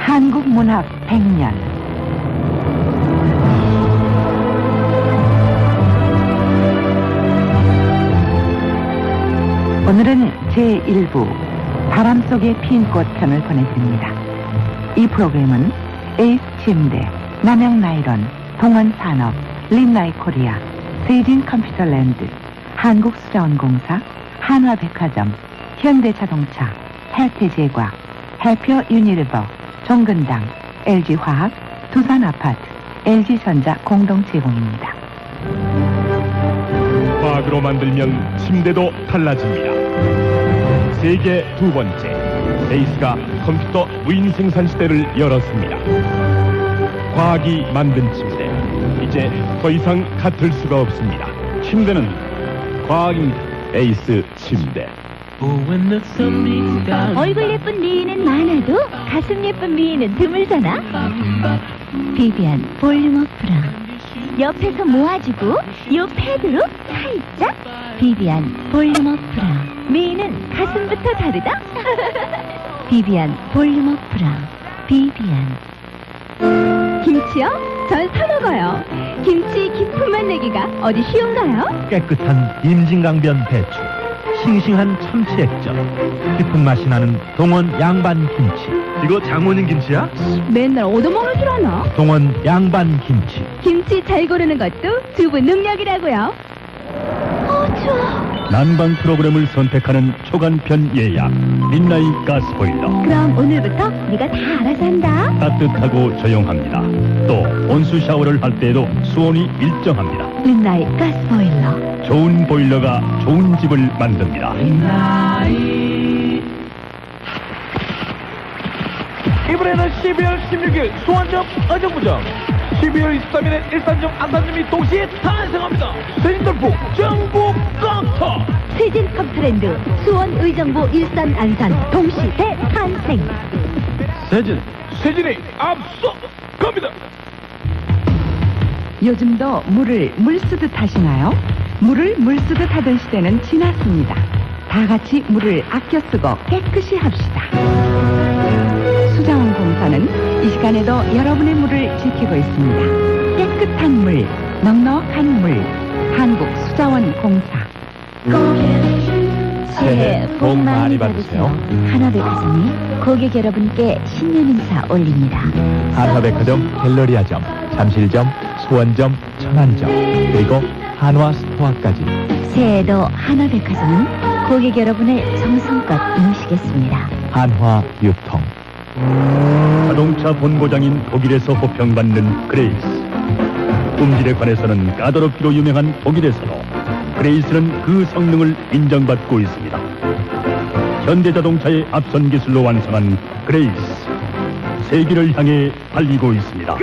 한국문학 100년. 오늘은 제1부 바람 속의 핀 꽃 편을 보내드립니다. 이 프로그램은 에이스 침대, 남양 나이론, 동원 산업, 린나이 코리아, 세진 컴퓨터랜드, 한국수자원공사, 한화백화점, 현대자동차, 헬태제과, 해표 유니리버, 종근당, LG화학, 두산아파트, LG전자 공동 제공입니다. 과학으로 만들면 침대도 달라집니다. 세계 두 번째, 에이스가 컴퓨터 무인 생산 시대를 열었습니다. 과학이 만든 침대, 이제 더 이상 같을 수가 없습니다. 침대는 과학입니다. 에이스 침대. 얼굴 예쁜 미인은 많아도 가슴 예쁜 미인은 드물잖아. 비비안 볼륨 어프라. 옆에서 모아주고 요 패드로 살짝. 비비안 볼륨 어프라. 미인은 가슴부터 다르다. 비비안 볼륨 어프라. 비비안. 김치요? 전 사먹어요. 김치 기품만 내기가 어디 쉬운가요? 깨끗한 임진강변 배추, 싱싱한 참치 액젓, 깊은 맛이 나는 동원 양반 김치. 이거 장모님 김치야? 맨날 얻어먹을 줄 아나? 동원 양반 김치. 김치 잘 고르는 것도 주부 능력이라고요. 추워. 난방 프로그램을 선택하는 초간편 예약 린나이 가스보일러. 그럼 오늘부터 네가 다 알아서 한다. 따뜻하고 조용합니다. 또 온수 샤워를 할 때에도 수온이 일정합니다. 린나이 가스보일러. 좋은 보일러가 좋은 집을 만듭니다. 이번에는 12월 16일 수원점 어정부점, 12월 23일에 일산점 안산점이 동시에 탄생합니다. 세진돌프 정부 컴퓨터. 세진 컴퓨터랜드 수원 의정부 일산 안산 동시 대탄생. 세진이 앞서 갑니다. 요즘도 물을 물 쓰듯 하시나요? 물을 물 쓰듯 하던 시대는 지났습니다. 다 같이 물을 아껴 쓰고 깨끗이 합시다. 수자원공사는 이 시간에도 여러분의 물을 지키고 있습니다. 깨끗한 물, 넉넉한 물, 한국수자원공사. 새해 복 많이 받으세요. 하나백화점이 고객 여러분께 신년 인사 올립니다. 한화백화점 갤러리아점, 잠실점, 수원점, 천안점, 그리고 한화 스토어까지. 새해에도 하나백화점은 고객 여러분을 정성껏 모시겠습니다. 한화 유통. 자동차 본고장인 독일에서 호평받는 그레이스. 품질에 관해서는 까다롭기로 유명한 독일에서도 그레이스는 그 성능을 인정받고 있습니다. 현대자동차의 앞선 기술로 완성한 그레이스, 세계를 향해 달리고 있습니다.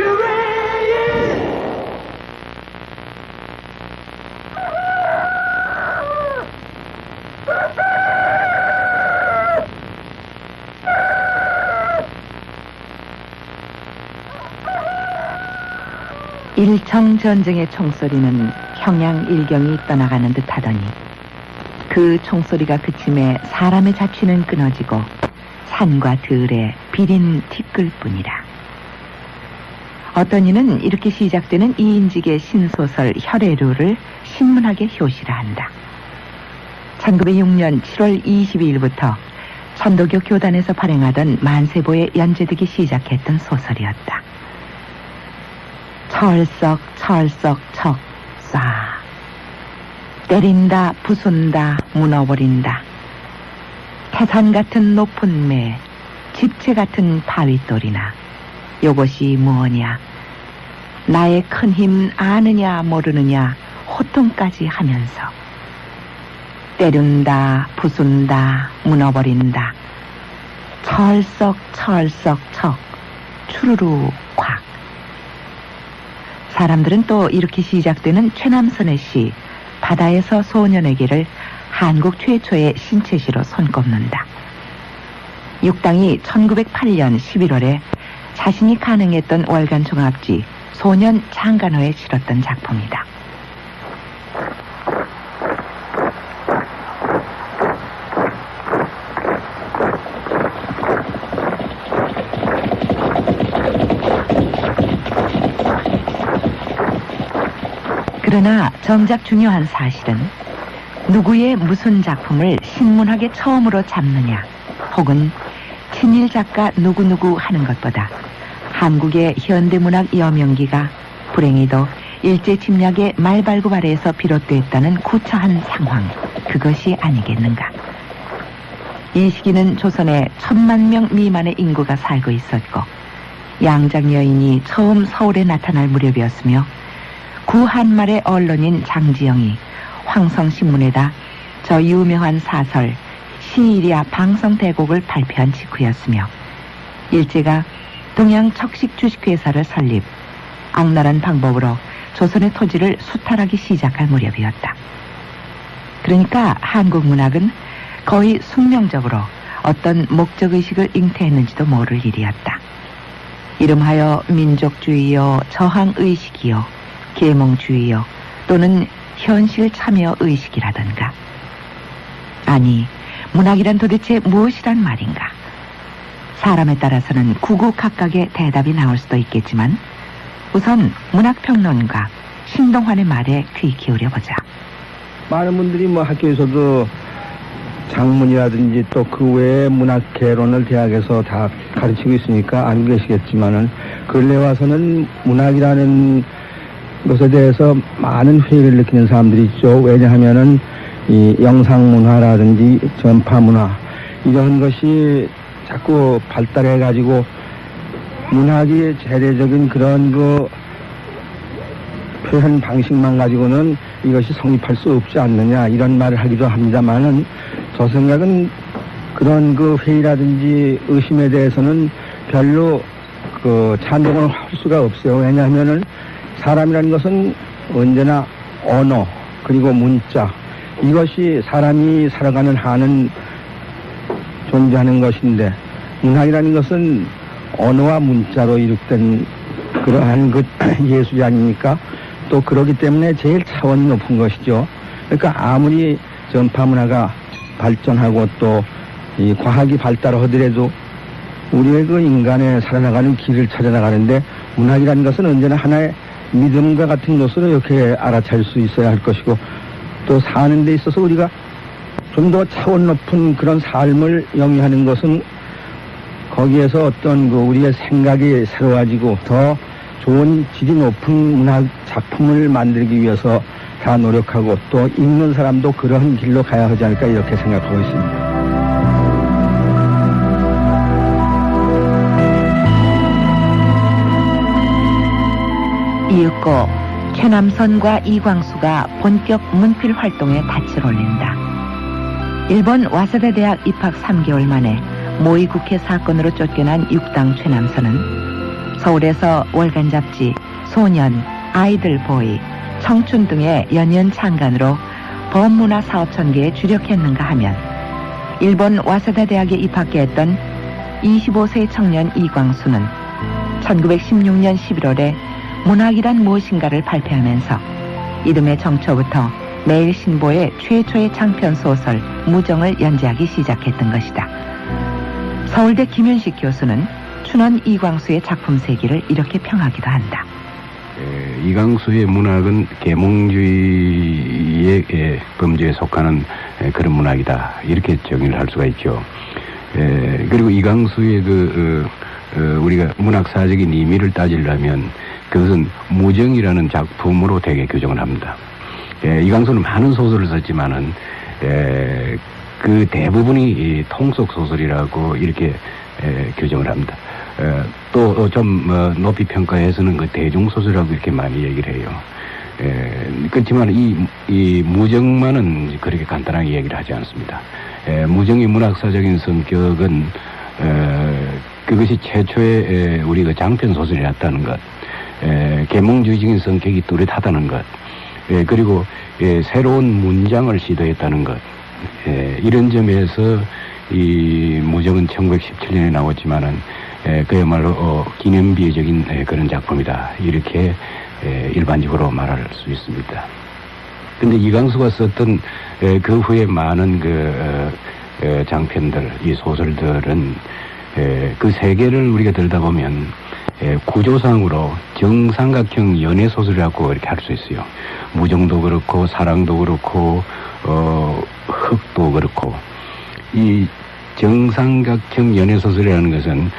일청전쟁의 총소리는 평양 일경이 떠나가는 듯하더니 그 총소리가 그침에 사람의 자취는 끊어지고 산과 들에 비린 티끌뿐이라. 어떤 이는 이렇게 시작되는 이인직의 신소설 혈애류를 신문학에 효시라한다. 1906년 7월 22일부터 천도교 교단에서 발행하던 만세보에 연재되기 시작했던 소설이었다. 철썩 척 쏴 때린다 부순다 무너버린다. 태산 같은 높은 매, 집채 같은 바윗돌이나 요것이 뭐냐, 나의 큰 힘 아느냐 모르느냐 호통까지 하면서 때린다 부순다 무너버린다. 철썩 척 추루루 콱. 사람들은 또 이렇게 시작되는 최남선의 시 바다에서 소년에게를 한국 최초의 신체시로 손꼽는다. 육당이 1908년 11월에 자신이 가능했던 월간 종합지 소년 장간호에 실었던 작품이다. 그러나 정작 중요한 사실은 누구의 무슨 작품을 신문학에 처음으로 잡느냐 혹은 친일 작가 누구누구 하는 것보다 한국의 현대문학 여명기가 불행히도 일제 침략의 말발굽 아래에서 비롯됐다는 구차한 상황, 그것이 아니겠는가. 이 시기는 조선에 1000만 명 미만의 인구가 살고 있었고 양장 여인이 처음 서울에 나타날 무렵이었으며 구한말의 언론인 장지영이 황성신문에다 저 유명한 사설 시일이야 방성대곡을 발표한 직후였으며 일제가 동양척식주식회사를 설립, 악랄한 방법으로 조선의 토지를 수탈하기 시작할 무렵이었다. 그러니까 한국 문학은 거의 숙명적으로 어떤 목적의식을 잉태했는지도 모를 일이었다. 이름하여 민족주의요, 저항의식이요, 계몽주의요, 또는 현실 참여 의식이라든가. 아니, 문학이란 도대체 무엇이란 말인가? 사람에 따라서는 구구각각의 대답이 나올 수도 있겠지만 우선 문학평론가 신동환의 말에 귀 기울여보자. 많은 분들이 뭐 학교에서도 장문이라든지 또 그 외에 문학 개론을 대학에서 다 가르치고 있으니까 알고 계시겠지만은 근래 와서는 문학이라는 것에 대해서 많은 회의를 느끼는 사람들이 있죠. 왜냐하면은 이 영상문화라든지 전파문화 이런 것이 자꾸 발달해 가지고 문학이 재래적인 그런 그 표현 방식만 가지고는 이것이 성립할 수 없지 않느냐 이런 말을 하기도 합니다만은 저 생각은 그런 그 회의라든지 의심에 대해서는 별로 그 찬동을 할 수가 없어요. 왜냐하면은 사람이라는 것은 언제나 언어 그리고 문자 이것이 사람이 살아가는 한은 존재하는 것인데 문학이라는 것은 언어와 문자로 이룩된 그러한 그 예술이 아닙니까? 또 그러기 때문에 제일 차원이 높은 것이죠. 그러니까 아무리 전파문화가 발전하고 또 이 과학이 발달하더라도 우리의 그 인간의 살아나가는 길을 찾아나가는데 문학이라는 것은 언제나 하나의 믿음과 같은 것으로 이렇게 알아차릴 수 있어야 할 것이고 또 사는 데 있어서 우리가 좀 더 차원 높은 그런 삶을 영위하는 것은 거기에서 어떤 그 우리의 생각이 새로워지고 더 좋은 질이 높은 문학 작품을 만들기 위해서 다 노력하고 또 읽는 사람도 그런 길로 가야 하지 않을까 이렇게 생각하고 있습니다. 이윽고 최남선과 이광수가 본격 문필 활동에 닻을 올린다. 일본 와세다 대학 입학 3개월 만에 모의 국회 사건으로 쫓겨난 육당 최남선은 서울에서 월간 잡지, 소년, 아이들 보이, 청춘 등의 연연 창간으로 범문화 사업 전개에 주력했는가 하면 일본 와세다 대학에 입학했던 25세 청년 이광수는 1916년 11월에 문학이란 무엇인가를 발표하면서 이듬해 정초부터 매일신보의 최초의 장편 소설 무정을 연재하기 시작했던 것이다. 서울대 김윤식 교수는 춘원 이광수의 작품 세계를 이렇게 평하기도 한다. 이광수의 문학은 계몽주의의 범죄에 속하는 그런 문학이다 이렇게 정의를 할 수가 있죠. 그리고 이광수의 우리가 문학사적인 의미를 따지려면 그것은 무정이라는 작품으로 되게 규정을 합니다. 이광수는 많은 소설을 썼지만은 그 대부분이 통속 소설이라고 이렇게 규정을 합니다. 또 좀 높이 평가해서는 그 대중소설이라고 이렇게 많이 얘기를 해요. 그렇지만 이 무정만은 그렇게 간단하게 얘기를 하지 않습니다. 무정의 문학사적인 성격은 그것이 최초의 우리 그 장편 소설이었다는 것, 계몽주의적인 성격이 뚜렷하다는 것, 그리고 새로운 문장을 시도했다는 것, 이런 점에서 이 무정은 1917년에 나왔지만은 그야말로 기념비적인 그런 작품이다 이렇게 일반적으로 말할 수 있습니다. 근데 이광수가 썼던 그 후에 많은 장편들, 이 소설들은 그 세계를 우리가 들여다보면 구조상으로 정삼각형 연애 소설이라고 이렇게 할 수 있어요. 무정도 그렇고 사랑도 그렇고 흑도 그렇고 이 정삼각형 연애 소설이라는 것은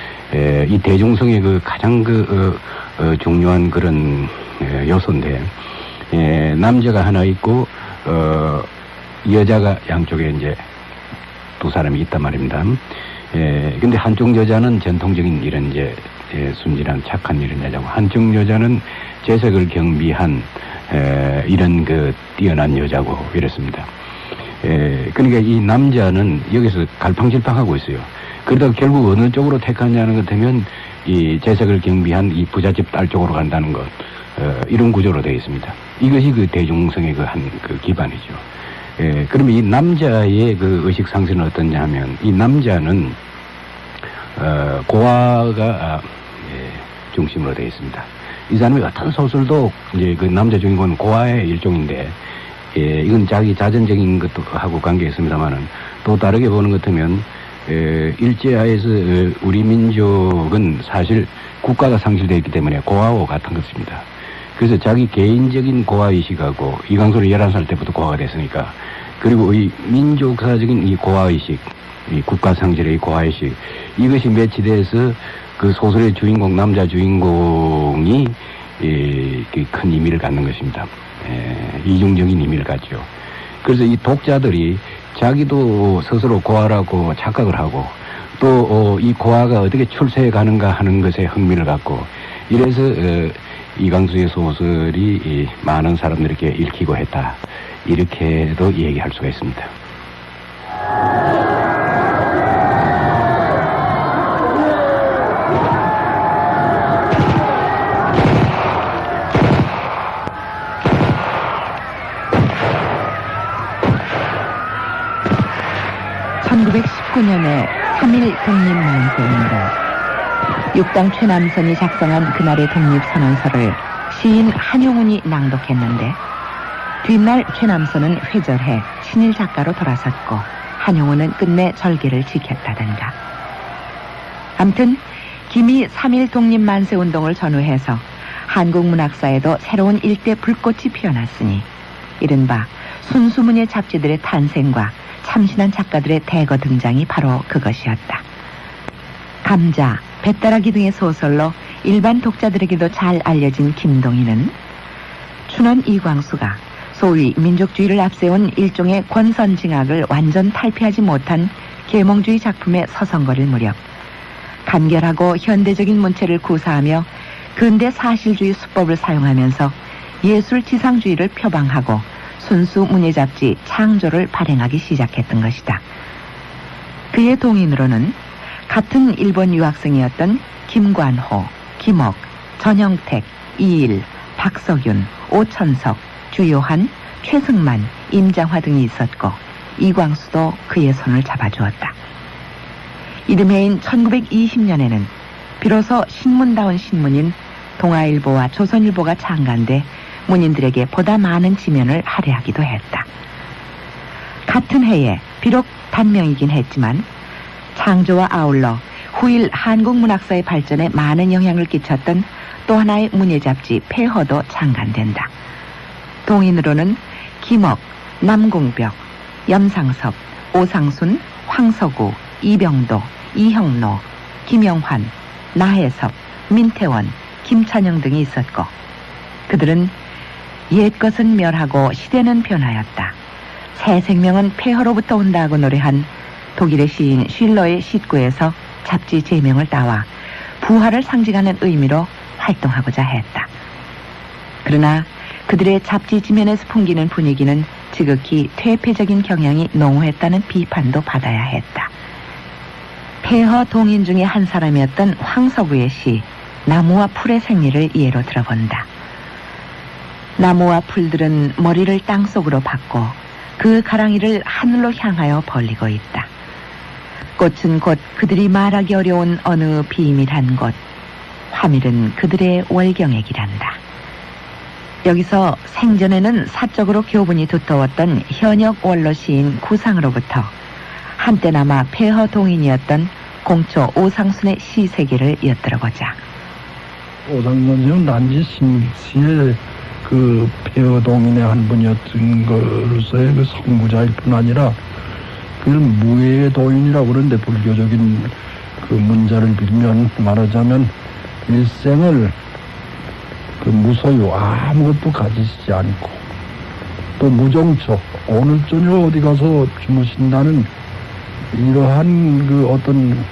이 대중성의 그 가장 중요한 그런 요소인데 남자가 하나 있고 여자가 양쪽에 이제 두 사람이 있단 말입니다. 근데 한쪽 여자는 전통적인 이런 이제 순진한 착한 이런 여자고 한쪽 여자는 재색을 경비한 이런 그 뛰어난 여자고 이렇습니다. 그러니까 이 남자는 여기서 갈팡질팡하고 있어요. 그러다가 결국 어느 쪽으로 택하냐는 것 되면 이 재색을 경비한 이 부잣집 딸 쪽으로 간다는 것 이런 구조로 되어 있습니다. 이것이 그 대중성의 그 한 그 기반이죠. 그러면 이 남자의 그 의식 상승은 어떠냐 하면 이 남자는 고아가 중심으로 되어 있습니다. 이 사람의 어떤 소설도 이제 그 남자 주인공은 고아의 일종인데 이건 자기 자전적인 것도 하고 관계 있습니다만은 또 다르게 보는 것 같으면 일제하에서 우리 민족은 사실 국가가 상실되어 있기 때문에 고아와 같은 것입니다. 그래서 자기 개인적인 고아의식하고 이광수는 11살 때부터 고아가 됐으니까 그리고 이 민족사적인 이 고아의식 이 국가 상실의 고아의식 이것이 매치돼서 그 소설의 주인공 남자 주인공이 큰 의미를 갖는 것입니다. 이중적인 의미를 갖죠. 그래서 이 독자들이 자기도 스스로 고아라고 착각을 하고 또 이 고아가 어떻게 출세해 가는가 하는 것에 흥미를 갖고 이래서 이광수의 소설이 많은 사람들에게 읽히고 했다. 이렇게도 얘기할 수가 있습니다. (1919년에) 3.1 독립만세운동. 육당 최남선이 작성한 그날의 독립선언서를 시인 한용운이 낭독했는데 뒷날 최남선은 회절해 친일 작가로 돌아섰고 한용운은 끝내 절개를 지켰다던가. 암튼 김이 3.1 독립만세운동을 전후해서 한국 문학사에도 새로운 일대 불꽃이 피어났으니 이른바 순수문예 잡지들의 탄생과 참신한 작가들의 대거 등장이 바로 그것이었다. 감자, 배따라기 등의 소설로 일반 독자들에게도 잘 알려진 김동인은 춘원 이광수가 소위 민족주의를 앞세운 일종의 권선징악을 완전 탈피하지 못한 계몽주의 작품에 서성거릴 무렵 간결하고 현대적인 문체를 구사하며 근대 사실주의 수법을 사용하면서 예술지상주의를 표방하고 순수 문예잡지 창조를 발행하기 시작했던 것이다. 그의 동인으로는 같은 일본 유학생이었던 김관호, 김옥, 전형택, 이일, 박석윤, 오천석, 주요한, 최승만, 임장화 등이 있었고 이광수도 그의 손을 잡아주었다. 이듬해인 1920년에는 비로소 신문다운 신문인 동아일보와 조선일보가 창간돼 문인들에게 보다 많은 지면을 할애하기도 했다. 같은 해에 비록 단명이긴 했지만 창조와 아울러 후일 한국 문학사의 발전에 많은 영향을 끼쳤던 또 하나의 문예잡지 폐허도 창간된다. 동인으로는 김옥, 남궁벽, 염상섭, 오상순, 황석우, 이병도, 이형로, 김영환, 나혜섭, 민태원, 김찬영 등이 있었고 그들은 옛 것은 멸하고 시대는 변하였다. 새 생명은 폐허로부터 온다고 노래한 독일의 시인 쉴러의 시구에서 잡지 제명을 따와 부활을 상징하는 의미로 활동하고자 했다. 그러나 그들의 잡지 지면에서 풍기는 분위기는 지극히 퇴폐적인 경향이 농후했다는 비판도 받아야 했다. 폐허 동인 중에 한 사람이었던 황석우의 시 나무와 풀의 생리를 예로 들어본다. 나무와 풀들은 머리를 땅속으로 박고 그 가랑이를 하늘로 향하여 벌리고 있다. 꽃은 곧 그들이 말하기 어려운 어느 비밀한 곳, 화밀은 그들의 월경액이란다. 여기서 생전에는 사적으로 교분이 두터웠던 현역 원로 시인 구상으로부터 한때나마 폐허 동인이었던 공초 오상순의 시 세계를 엿들어보자. 오상 선생은 단지 신시의 그 폐허동인의 한 분이었던 것으로서의 그 선구자일 뿐 아니라 그걸 무예의 도인이라고 그러는데, 불교적인 그 문자를 빌면 말하자면 일생을 그 무소유 아무것도 가지시지 않고 또 무정처 오늘 저녁 어디 가서 주무신다는 이러한 그 어떤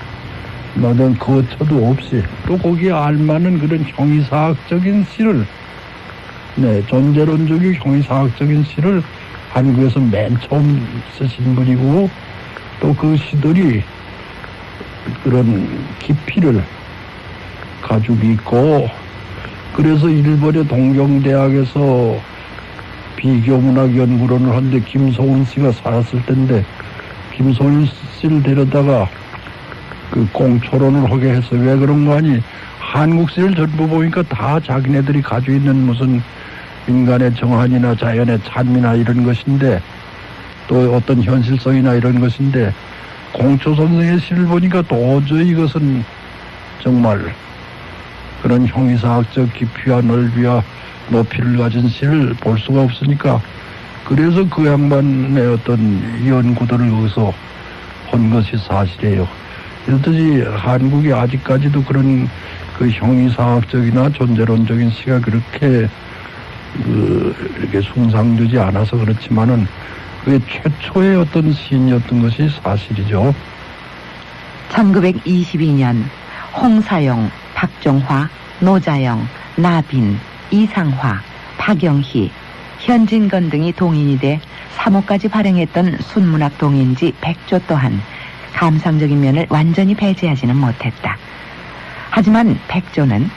거처도 없이 또 거기에 알맞는 그런 형이사학적인 시를, 존재론적인 형이사학적인 시를 한국에서 맨 처음 쓰신 분이고, 또 그 시들이 그런 깊이를 가지고 있고, 그래서 일본의 동경대학에서 비교문학 연구론을 하는데 김소은 씨가 살았을 텐데, 김소은 씨를 데려다가 그 공초론을 하게 해서, 왜 그런 거 아니, 한국 시를 전부 보니까 다 자기네들이 가지고 있는 무슨 인간의 정한이나 자연의 찬미나 이런 것인데, 또 어떤 현실성이나 이런 것인데, 공초 선생의 시를 보니까 도저히 이것은 정말 그런 형이사학적 깊이와 넓이와 높이를 가진 시를 볼 수가 없으니까, 그래서 그 양반의 어떤 연구들을 거기서 한 것이 사실이에요. 이렇듯이 한국이 아직까지도 그런 그 형이사학적이나 존재론적인 시가 그렇게 이렇게 숭상되지 않아서 그렇지만은, 그게 최초의 어떤 시인이었던 것이 사실이죠. 1922년 홍사용, 박종화, 노자영, 나빈, 이상화, 박영희, 현진건 등이 동인이 돼 3호까지 발행했던 순문학 동인지 백조 또한 감상적인 면을 완전히 배제하지는 못했다. 하지만 백조는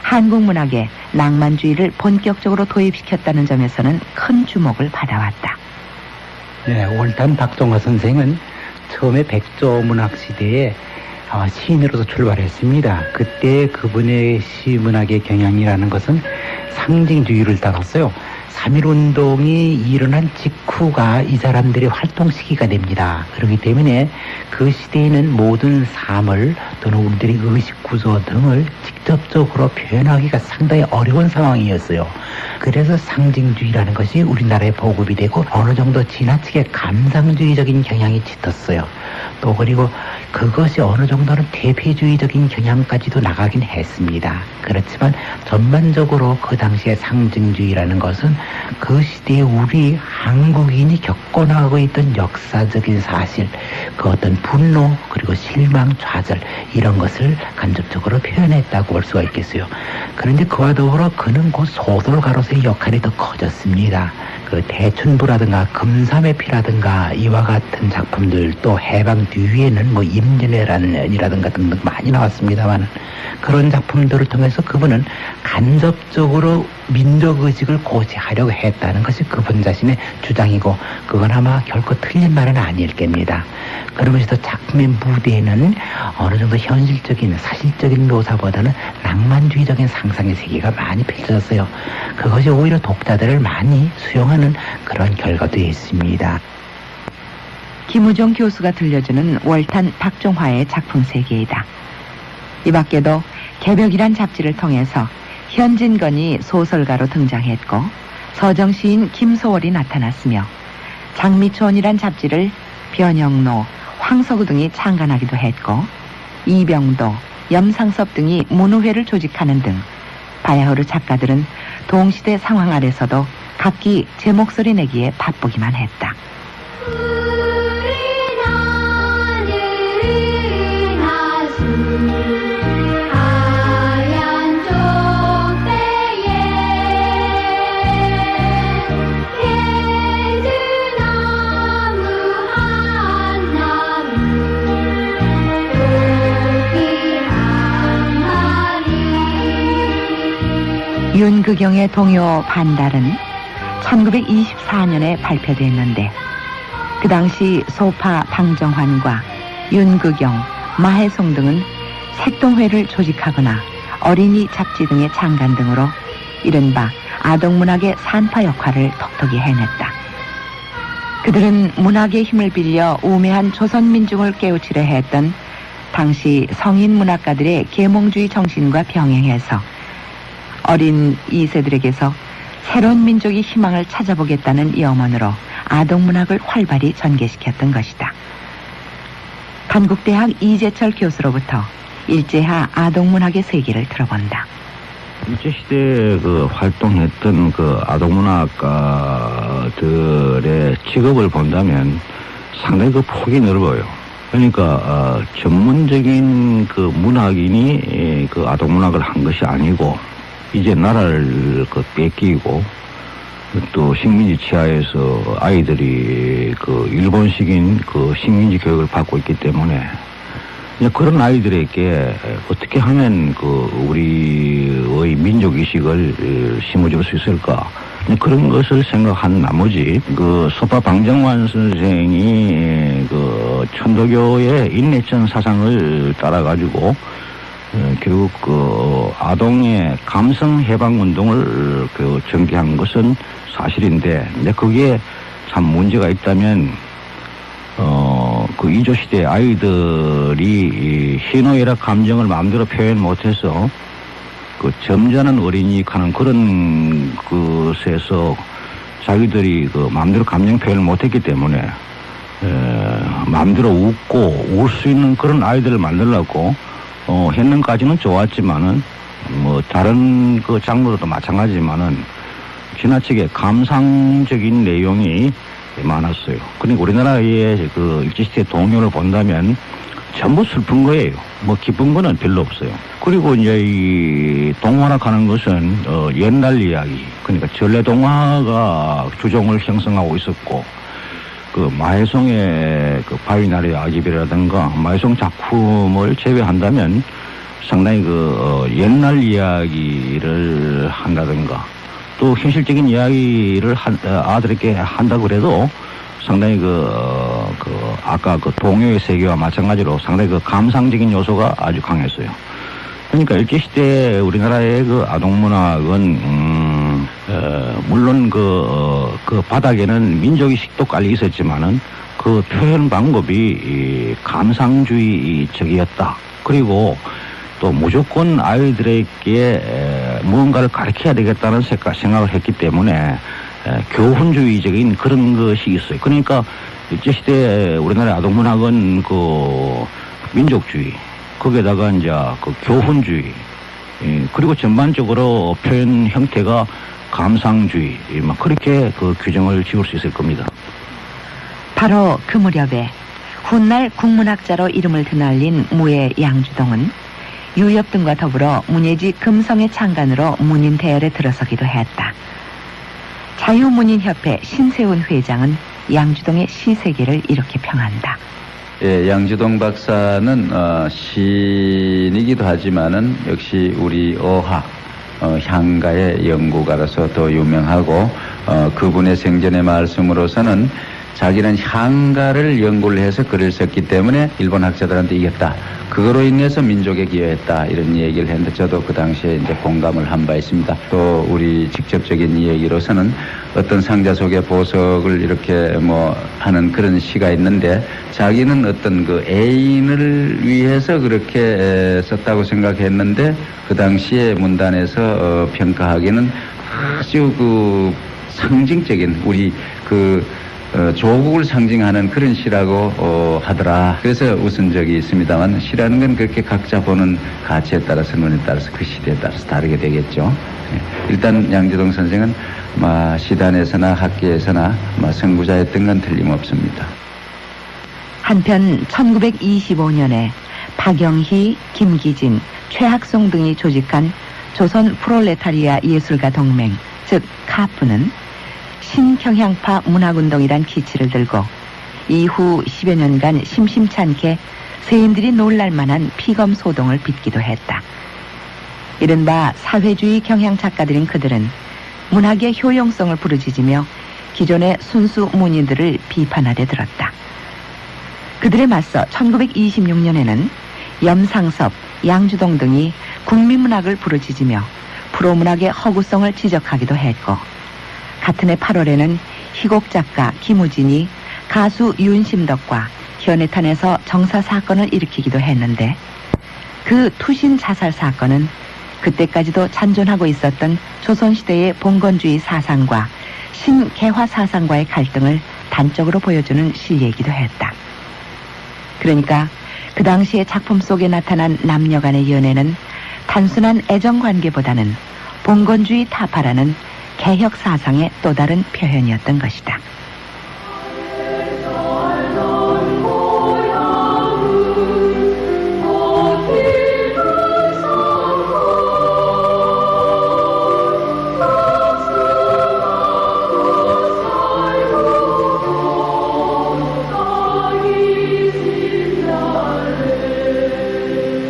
한국 문학에 낭만주의를 본격적으로 도입시켰다는 점에서는 큰 주목을 받아왔다. 네, 올탄 박종화 선생은 처음에 백조 문학 시대에 시인으로서 출발했습니다. 그때 그분의 시문학의 경향이라는 것은 상징주의를 따랐어요. 3.1운동이 일어난 직후가 이 사람들의 활동 시기가 됩니다. 그렇기 때문에 그 시대에는 모든 삶을 또는 우리들의 의식구조 등을 직접적으로 표현하기가 상당히 어려운 상황이었어요. 그래서 상징주의라는 것이 우리나라에 보급이 되고 어느 정도 지나치게 감상주의적인 경향이 짙었어요. 또 그리고 그것이 어느 정도는 대표주의적인 경향까지도 나가긴 했습니다. 그렇지만 전반적으로 그 당시의 상징주의라는 것은 그 시대에 우리 한국인이 겪어나가고 있던 역사적인 사실, 그 어떤 분노 그리고 실망, 좌절 이런 것을 간접적으로 표현했다고 볼 수가 있겠어요. 그런데 그와 더불어 그는 곧 소설가로서의 역할이 더 커졌습니다. 그 대춘부라든가 금삼의 피라든가 이와 같은 작품들, 또 해방 뒤에는 뭐 임진왜란이라든가 등등 많이 나왔습니다만, 그런 작품들을 통해서 그분은 간접적으로 민족의식을 고취하려고 했다는 것이 그분 자신의 주장이고, 그건 아마 결코 틀린 말은 아닐 겁니다. 그러면서도 작품의 무대에는 어느 정도 현실적인 사실적인 묘사보다는 낭만주의적인 상상의 세계가 많이 펼쳐졌어요. 그것이 오히려 독자들을 많이 수용하는 그런 결과도 있습니다. 김우종 교수가 들려주는 월탄 박종화의 작품 세계이다. 이 밖에도 개벽이란 잡지를 통해서 현진건이 소설가로 등장했고, 서정시인 김소월이 나타났으며, 장미초원이란 잡지를 변영로, 황석우 등이 창간하기도 했고, 이병도, 염상섭 등이 문우회를 조직하는 등 바야흐로 작가들은 동시대 상황 아래서도 각기 제 목소리 내기에 바쁘기만 했다. 윤극영의 동요 반달은 1924년에 발표됐는데, 그 당시 소파 방정환과 윤극영, 마혜송 등은 색동회를 조직하거나 어린이 잡지 등의 창간 등으로 이른바 아동문학의 산파 역할을 톡톡히 해냈다. 그들은 문학의 힘을 빌려 우매한 조선민중을 깨우치려 했던 당시 성인 문학가들의 계몽주의 정신과 병행해서 어린 2세들에게서 새로운 민족의 희망을 찾아보겠다는 염원으로 아동문학을 활발히 전개시켰던 것이다. 건국대학 이재철 교수로부터 일제하 아동문학의 세계를 들어본다. 일제시대에 그 활동했던 그 아동문학가들의 직업을 본다면 상당히 그 폭이 넓어요. 그러니까 전문적인 그 문학인이 그 아동문학을 한 것이 아니고 이제 나라를 그 뺏기고 또 식민지 치하에서 아이들이 그 일본식인 그 식민지 교육을 받고 있기 때문에 그런 아이들에게 어떻게 하면 그 우리의 민족 의식을 심어줄 수 있을까? 그런 것을 생각한 나머지 그 소파 방정환 선생이 그 천도교의 인내천 사상을 따라가지고 결국 그 아동의 감성 해방 운동을 그 전개한 것은 사실인데, 근데 거기에 참 문제가 있다면 그 이조 시대 아이들이 희노애락 감정을 마음대로 표현 못해서 그 점잖은 어린이 하는 그런 것에서 자기들이 그 마음대로 감정 표현을 못했기 때문에 마음대로 웃고 울 수 있는 그런 아이들을 만들려고 했는까지는 좋았지만은 뭐 다른 그 장르도 마찬가지지만은 지나치게 감상적인 내용이 많았어요. 그러니까 우리나라의 그 일제시대 동요를 본다면 전부 슬픈 거예요. 뭐 기쁜 거는 별로 없어요. 그리고 이제 이 동화락 하는 것은 옛날 이야기, 그러니까 전래동화가 주종을 형성하고 있었고, 그 마혜송의 그 바위나루의 아기별이라든가 마혜송 작품을 제외한다면 상당히 그 옛날 이야기를 한다든가 또 현실적인 이야기를 아들에게 한다고 그래도 상당히 아까 그 동요의 세계와 마찬가지로 상당히 그 감상적인 요소가 아주 강했어요. 그러니까 일제시대 우리나라의 그 아동문학은, 물론 그 바닥에는 민족의식도 깔려 있었지만은 그 표현 방법이 감상주의적이었다. 그리고 또 무조건 아이들에게 무언가를 가르쳐야 되겠다는 생각을 했기 때문에 교훈주의적인 그런 것이 있어요. 그러니까 일제시대 우리나라 아동문학은 그 민족주의, 거기에다가 이제 그 교훈주의, 그리고 전반적으로 표현 형태가 감상주의, 그렇게 그 규정을 지을 수 있을 겁니다. 바로 그 무렵에 훗날 국문학자로 이름을 드날린 무예 양주동은 유엽 등과 더불어 문예지 금성의 창간으로 문인 대열에 들어서기도 했다. 자유문인협회 신세훈 회장은 양주동의 시세계를 이렇게 평한다. 예, 양주동 박사는 시인이기도 하지만은 역시 우리 어학, 향가의 연구가로서 더 유명하고 그분의 생전의 말씀으로서는 자기는 향가를 연구를 해서 글을 썼기 때문에 일본 학자들한테 이겼다. 그거로 인해서 민족에 기여했다. 이런 얘기를 했는데 저도 그 당시에 이제 공감을 한 바 있습니다. 또 우리 직접적인 이야기로서는 어떤 상자 속에 보석을 이렇게 뭐 하는 그런 시가 있는데 자기는 어떤 그 애인을 위해서 그렇게 썼다고 생각했는데 그 당시에 문단에서 평가하기는 아주 그 상징적인 우리 그 조국을 상징하는 그런 시라고 하더라. 그래서 웃은 적이 있습니다만 시라는 건 그렇게 각자 보는 가치에 따라서 눈에 따라서 그 시대에 따라서 다르게 되겠죠. 일단 양주동 선생은 시단에서나 학계에서나 선구자였던 건 틀림없습니다. 한편 1925년에 박영희, 김기진, 최학송 등이 조직한 조선 프롤레타리아 예술가 동맹, 즉 카프는 신경향파 문학운동이란 기치를 들고 이후 10여 년간 심심찮게 세인들이 놀랄만한 피검소동을 빚기도 했다. 이른바 사회주의 경향 작가들인 그들은 문학의 효용성을 부르짖으며 기존의 순수 문인들을 비판하되 들었다. 그들에 맞서 1926년에는 염상섭, 양주동 등이 국민문학을 부르짖으며 프로문학의 허구성을 지적하기도 했고, 같은 해 8월에는 희곡 작가 김우진이 가수 윤심덕과 현해탄에서 정사 사건을 일으키기도 했는데 그 투신 자살 사건은 그때까지도 잔존하고 있었던 조선시대의 봉건주의 사상과 신개화 사상과의 갈등을 단적으로 보여주는 시얘기도 했다. 그러니까 그 당시의 작품 속에 나타난 남녀 간의 연애는 단순한 애정관계보다는 봉건주의 타파라는 개혁 사상의 또 다른 표현이었던 것이다.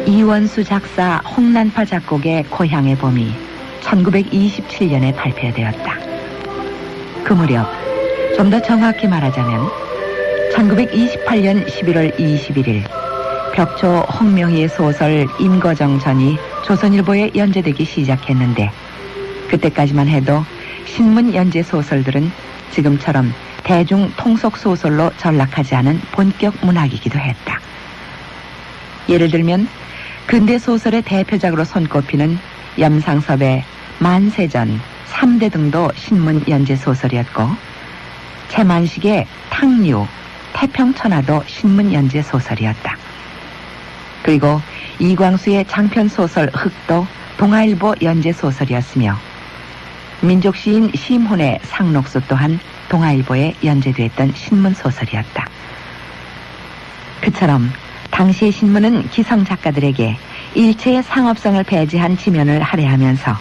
이원수 작사 홍난파 작곡의 고향의 봄이 1927년에 발표되었다. 그 무렵 좀 더 정확히 말하자면 1928년 11월 21일 벽초 홍명희의 소설 임거정전이 조선일보에 연재되기 시작했는데 그때까지만 해도 신문 연재 소설들은 지금처럼 대중 통속 소설로 전락하지 않은 본격 문학이기도 했다. 예를 들면 근대 소설의 대표작으로 손꼽히는 염상섭의 만세전, 3대 등도 신문 연재 소설이었고 채만식의 탕류, 태평천하도 신문 연재 소설이었다. 그리고 이광수의 장편 소설 흑도 동아일보 연재 소설이었으며 민족시인 심훈의 상록수 또한 동아일보에 연재됐던 신문 소설이었다. 그처럼 당시의 신문은 기성 작가들에게 일체의 상업성을 배제한 지면을 할애하면서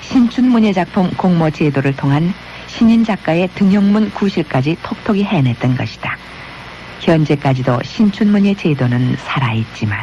신춘문예 작품 공모 제도를 통한 신인 작가의 등용문 구실까지 톡톡히 해냈던 것이다. 현재까지도 신춘문예 제도는 살아있지만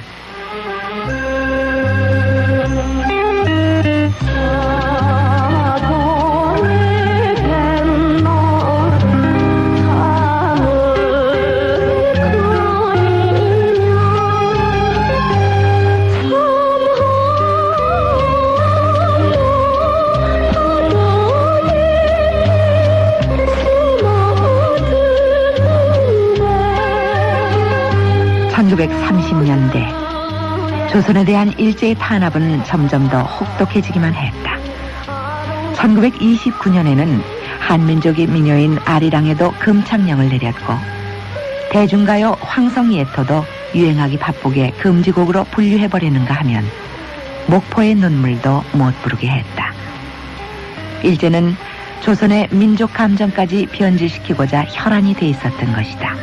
(1930년대) 조선에 대한 일제의 탄압은 점점 더 혹독해지기만 했다. 1929년에는 한민족이 민요인 아리랑에도 금창령을 내렸고 대중가요 황성예토도 유행하기 바쁘게 금지곡으로 분류해버리는가 하면 목포의 눈물도 못 부르게 했다. 일제는 조선의 민족 감정까지 변질시키고자 혈안이 돼 있었던 것이다.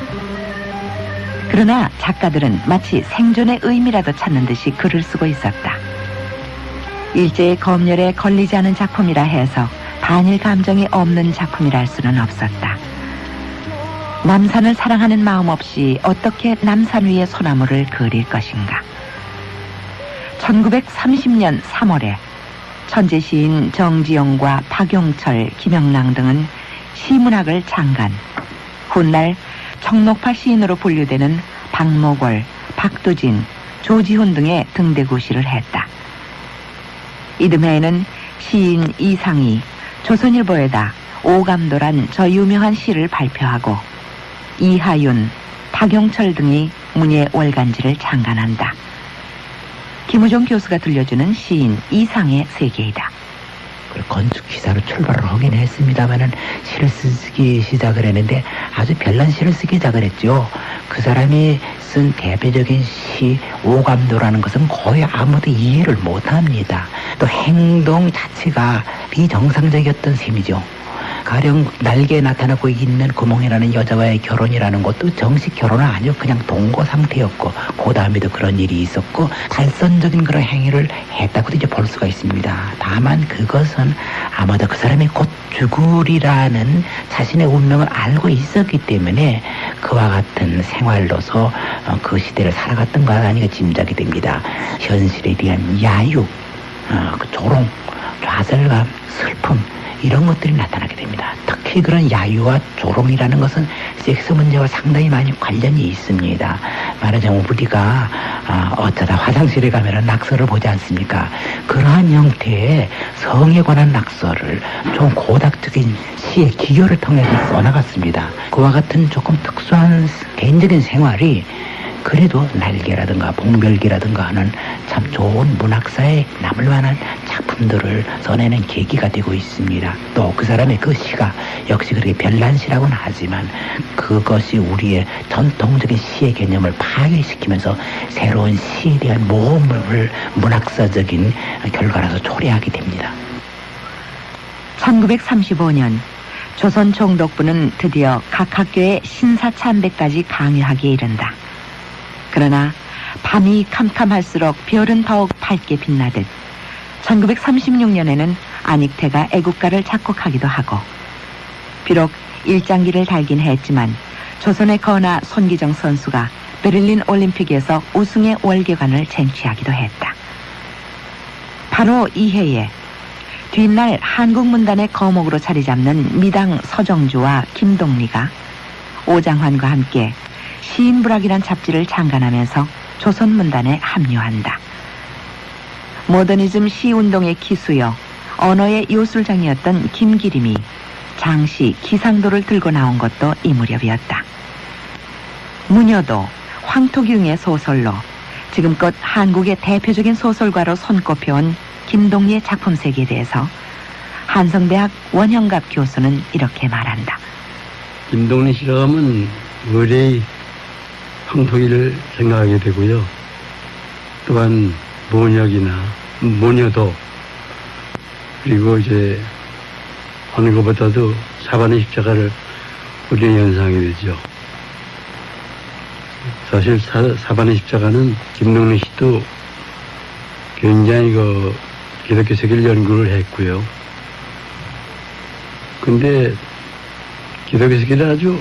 그러나 작가들은 마치 생존의 의미라도 찾는 듯이 글을 쓰고 있었다. 일제의 검열에 걸리지 않은 작품이라 해서 반일 감정이 없는 작품이라 할 수는 없었다. 남산을 사랑하는 마음 없이 어떻게 남산 위의 소나무를 그릴 것인가. 1930년 3월에 천재 시인 정지용과 박용철, 김영랑 등은 시문학을 창간, 훗날 청록파 시인으로 분류되는 박목월, 박두진, 조지훈 등의 등대구시를 했다. 이듬해에는 시인 이상이 조선일보에다 오감도란 저 유명한 시를 발표하고 이하윤, 박용철 등이 문예 월간지를 창간한다. 김우종 교수가 들려주는 시인 이상의 세계이다. 건축 기사로 출발을 하긴 했습니다만은 시를 쓰기 시작을 했는데 아주 별난 시를 쓰기 시작을 했죠. 그 사람이 쓴 대표적인 시 오감도라는 것은 거의 아무도 이해를 못합니다. 또 행동 자체가 비정상적이었던 셈이죠. 가령 날개에 나타나고 있는 구멍이라는 여자와의 결혼이라는 것도 정식 결혼은 아니고 그냥 동거 상태였고 그 다음에도 그런 일이 있었고 탈선적인 그런 행위를 했다고도 이제 볼 수가 있습니다. 다만 그것은 아마도 그 사람이 곧 죽으리라는 자신의 운명을 알고 있었기 때문에 그와 같은 생활로서 그 시대를 살아갔던 것 아닌가 짐작이 됩니다. 현실에 대한 야유, 그 조롱, 좌절감, 슬픔 이런 것들이 나타나게 됩니다. 특히 그런 야유와 조롱이라는 것은 섹스 문제와 상당히 많이 관련이 있습니다. 말하자면 우리가 어쩌다 화장실에 가면 낙서를 보지 않습니까? 그러한 형태의 성에 관한 낙서를 좀 고닥적인 시의 기교를 통해서 써나갔습니다. 그와 같은 조금 특수한 개인적인 생활이 그래도 날개라든가 봉별기라든가 하는 참 좋은 문학사에 남을 만한 참 작품들을 써내는 계기가 되고 있습니다. 또 그 사람의 그 시가 역시 그렇게 별난 시라고는 하지만 그것이 우리의 전통적인 시의 개념을 파괴시키면서 새로운 시에 대한 모험을 문학사적인 결과라서 초래하게 됩니다. 1935년 조선 총독부는 드디어 각 학교에 신사참배까지 강요하기에 이른다. 그러나 밤이 캄캄할수록 별은 더욱 밝게 빛나듯 1936년에는 안익태가 애국가를 작곡하기도 하고, 비록 일장기를 달긴 했지만 조선의 거나 손기정 선수가 베를린 올림픽에서 우승의 월계관을 쟁취하기도 했다. 바로 이 해에 뒷날 한국문단의 거목으로 자리 잡는 미당 서정주와 김동리가 오장환과 함께 시인부락이란 잡지를 창간하면서 조선문단에 합류한다. 모더니즘 시운동의 기수여 언어의 요술장이었던 김기림이 장시 기상도를 들고 나온 것도 이 무렵이었다. 무녀도 황토기웅의 소설로 지금껏 한국의 대표적인 소설가로 손꼽혀온 김동리의 작품 세계에 대해서 한성대학 원형갑 교수는 이렇게 말한다. 김동리 씨라고 하면 의뢰의 황토기를 생각하게 되고요. 또한 모녀기나 모녀도, 그리고 이제 어느 것보다도 사반의 십자가를 우리의 연상이 되죠. 사실 사반의 십자가는 김동리 씨도 굉장히 기독교 세계를 연구를 했고요. 근데 기독교 세계를 아주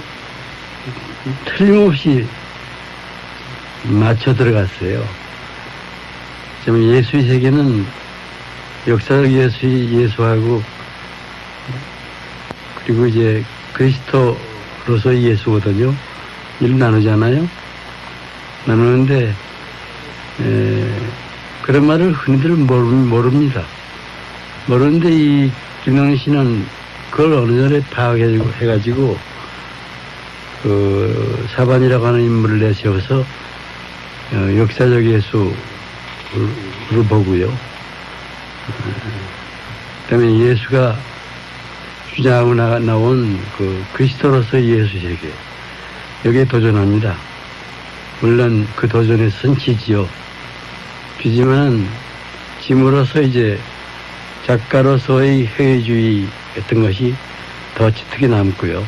틀림없이 맞춰 들어갔어요. 예수의 세계는 역사적 예수하고, 그리고 이제 그리스도로서의 예수거든요. 이를 나누잖아요. 나누는데 그런 말을 흔히들 모릅니다. 모르는데 이 김동리 씨는 그걸 어느 전에 파악해가지고 그 사반이라고 하는 인물을 내세워서 역사적 예수로 보고요. 그다음에 예수가 주장하고 나온 그 그리스도로서의 예수 세계, 여기에 도전합니다. 물론 그 도전에 선치지요. 그지만 짐으로서 이제 작가로서의 회의주의 같은 것이 더 짙게 남고요.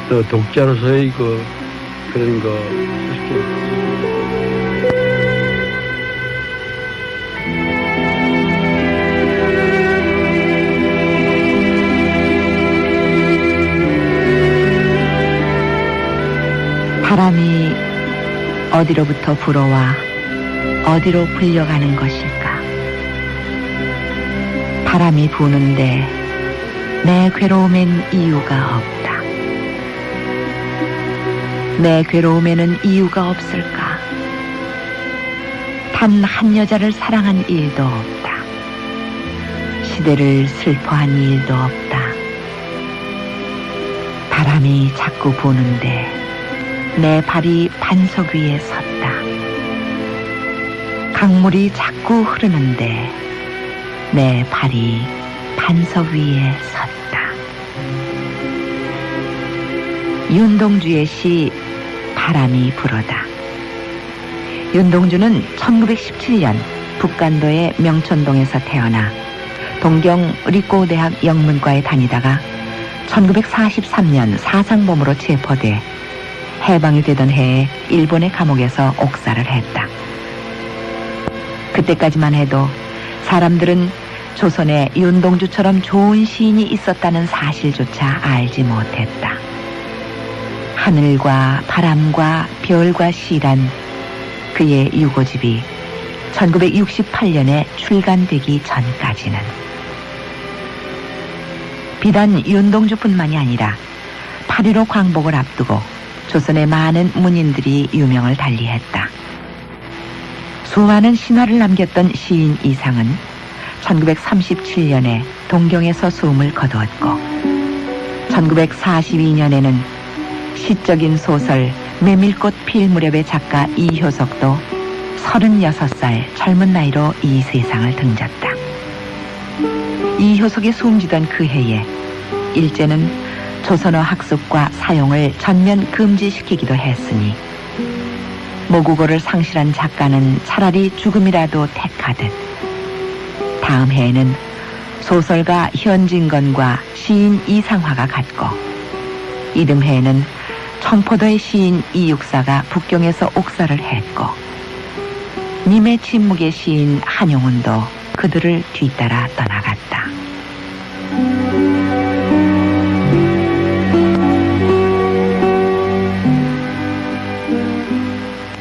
또 독자로서의 그런 거 이렇게. 바람이 어디로부터 불어와 어디로 불려가는 것일까? 바람이 부는데 내 괴로움엔 이유가 없다. 내 괴로움에는 이유가 없을까? 단 한 여자를 사랑한 일도 없다. 시대를 슬퍼한 일도 없다. 바람이 자꾸 부는데 내 발이 반석 위에 섰다. 강물이 자꾸 흐르는데 내 발이 반석 위에 섰다. 윤동주의 시 바람이 불어다. 윤동주는 1917년 북간도의 명천동에서 태어나 동경 리꼬대학 영문과에 다니다가 1943년 사상범으로 체포돼 해방이 되던 해에 일본의 감옥에서 옥살을 했다. 그때까지만 해도 사람들은 조선에 윤동주처럼 좋은 시인이 있었다는 사실조차 알지 못했다. 하늘과 바람과 별과 시란 그의 유고집이 1968년에 출간되기 전까지는 비단 윤동주뿐만이 아니라 8.15 광복을 앞두고 조선의 많은 문인들이 유명을 달리했다. 수많은 신화를 남겼던 시인 이상은 1937년에 동경에서 숨을 거두었고 1942년에는 시적인 소설 메밀꽃 필 무렵의 작가 이효석도 36살 젊은 나이로 이 세상을 등졌다. 이효석이 숨지던 그 해에 일제는 조선어 학습과 사용을 전면 금지시키기도 했으니 모국어를 상실한 작가는 차라리 죽음이라도 택하듯 다음 해에는 소설가 현진건과 시인 이상화가 갔고 이듬해에는 청포도의 시인 이육사가 북경에서 옥사를 했고 님의 침묵의 시인 한용운도 그들을 뒤따라 떠나갔다.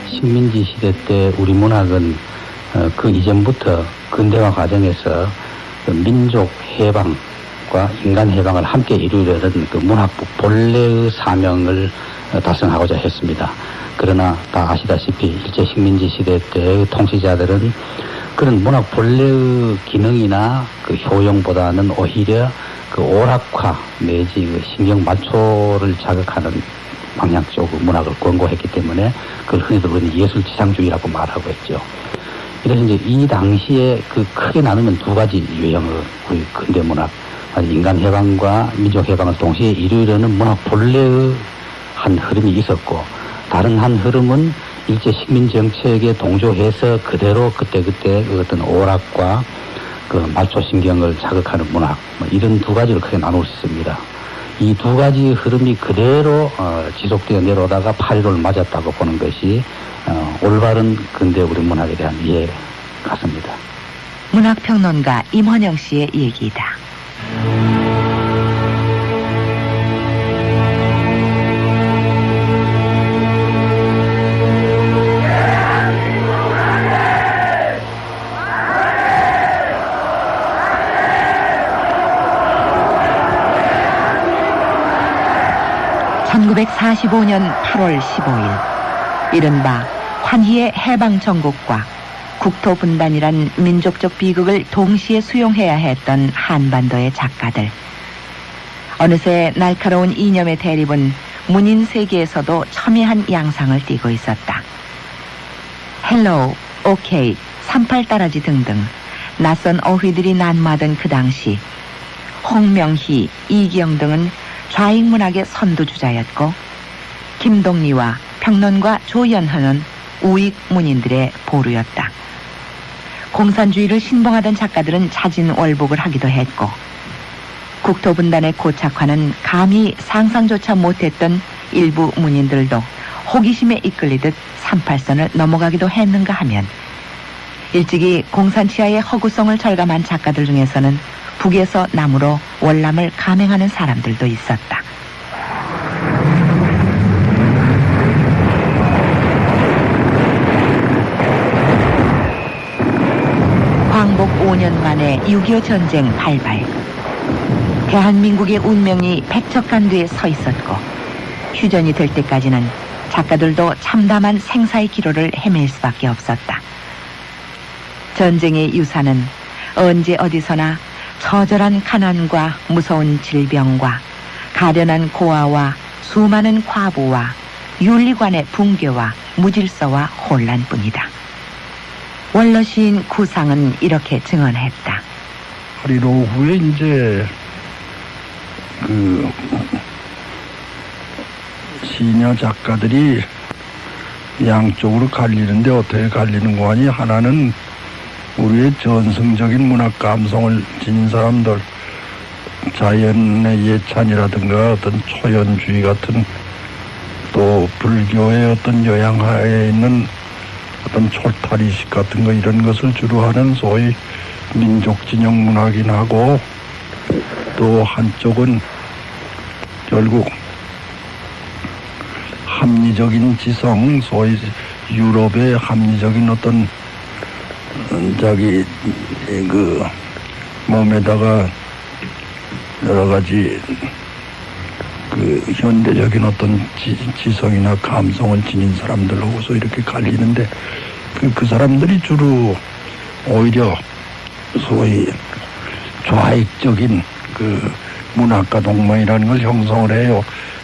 식민지 시대 때 우리 문학은 그 이전부터 근대화 과정에서 그 민족 해방과 인간 해방을 함께 이루려는 그 문학부 본래의 사명을 달성하고자 했습니다. 그러나 다 아시다시피 일제 식민지 시대 때의 통치자들은 그런 문학 본래의 기능이나 그 효용보다는 오히려 그 오락화 내지 그 신경 말초를 자극하는 방향 쪽 문학을 권고했기 때문에 그걸 흔히들 우리는 예술지상주의라고 말하고 했죠. 그래서 이제 이 당시에 그 크게 나누면 두 가지 유형의 우리 근대 문학, 인간 해방과 민족 해방을 동시에 이루려는 문학 본래의 한 흐름이 있었고, 다른 한 흐름은 일제 식민 정책에 동조해서 그대로 그때그때 그 어떤 오락과 그 말초신경을 자극하는 문학, 이런 두 가지를 크게 나눌 수 있습니다. 이 두 가지 흐름이 그대로 지속되어 내려오다가 8.15를 맞았다고 보는 것이 올바른 근대 우리 문학에 대한 이해 같습니다. 문학평론가 임헌영 씨의 얘기다. (1945년 8월 15일) 이른바 환희의 해방정국과 국토분단이란 민족적 비극을 동시에 수용해야 했던 한반도의 작가들. 어느새 날카로운 이념의 대립은 문인 세계에서도 첨예한 양상을 띠고 있었다. 헬로우, 오케이, 38따라지 등등 낯선 어휘들이 난무하던 그 당시 홍명희, 이기영 등은 좌익문학의 선두주자였고 김동리와 평론가 조연현은 우익 문인들의 보루였다. 공산주의를 신봉하던 작가들은 자진월복을 하기도 했고 국토분단의 고착화는 감히 상상조차 못했던 일부 문인들도 호기심에 이끌리듯 38선을 넘어가기도 했는가 하면 일찍이 공산치하의 허구성을 절감한 작가들 중에서는 북에서 남으로 월남을 감행하는 사람들도 있었다. 광복 5년 만에 6.25 전쟁 발발. 대한민국의 운명이 백척간두에 서 있었고 휴전이 될 때까지는 작가들도 참담한 생사의 기로를 헤맬 수밖에 없었다. 전쟁의 유산은 언제 어디서나 처절한 가난과 무서운 질병과 가련한 고아와 수많은 과부와 윤리관의 붕괴와 무질서와 혼란뿐이다. 원로 시인 구상은 이렇게 증언했다. 8.15 후에 이제 그 시녀 작가들이 양쪽으로 갈리는데 어떻게 갈리는 거 아니? 하나는 우리의 전승적인 문학 감성을 지닌 사람들, 자연의 예찬이라든가 어떤 초연주의 같은 또 불교의 어떤 영향하에 있는 어떤 촐타리식 같은 거 이런 것을 주로 하는 소위 민족진영 문학인하고 또 한쪽은 결국 합리적인 지성, 소위 유럽의 합리적인 어떤 자기 그 몸에다가 여러 가지 그 현대적인 어떤 지성이나 감성을 지닌 사람들하고서 이렇게 갈리는데 그 사람들이 주로 오히려 소위 좌익적인 그 문학가 동맹이라는 걸 형성을 해요.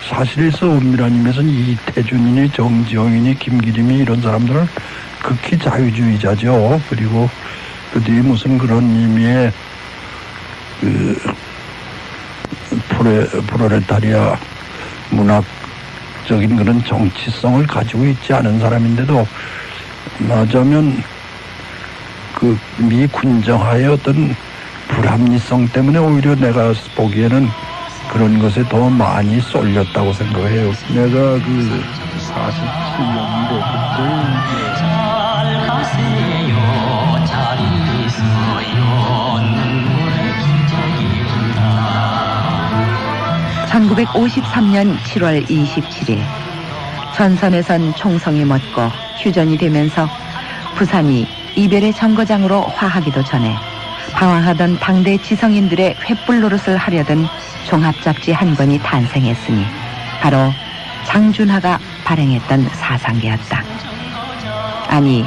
사실에서 엄밀한 의미에서는 이태준이니 정지영이니 김기림이 이런 사람들은 극히 자유주의자죠. 그리고 그 뒤에 무슨 그런 의미의 프롤레타리아 문학적인 그런 정치성을 가지고 있지 않은 사람인데도 말하자면 그 미 군정화의 어떤 불합리성 때문에 오히려 내가 보기에는 그런 것에 더 많이 쏠렸다고 생각해요. 내가 그 47년도 그때 1953년 7월 27일 전선에선 총성이 멎고 휴전이 되면서 부산이 이별의 정거장으로 화하기도 전에 방황하던 당대 지성인들의 횃불 노릇을 하려던 종합잡지 한 권이 탄생했으니 바로 장준하가 발행했던 사상계였다. 아니,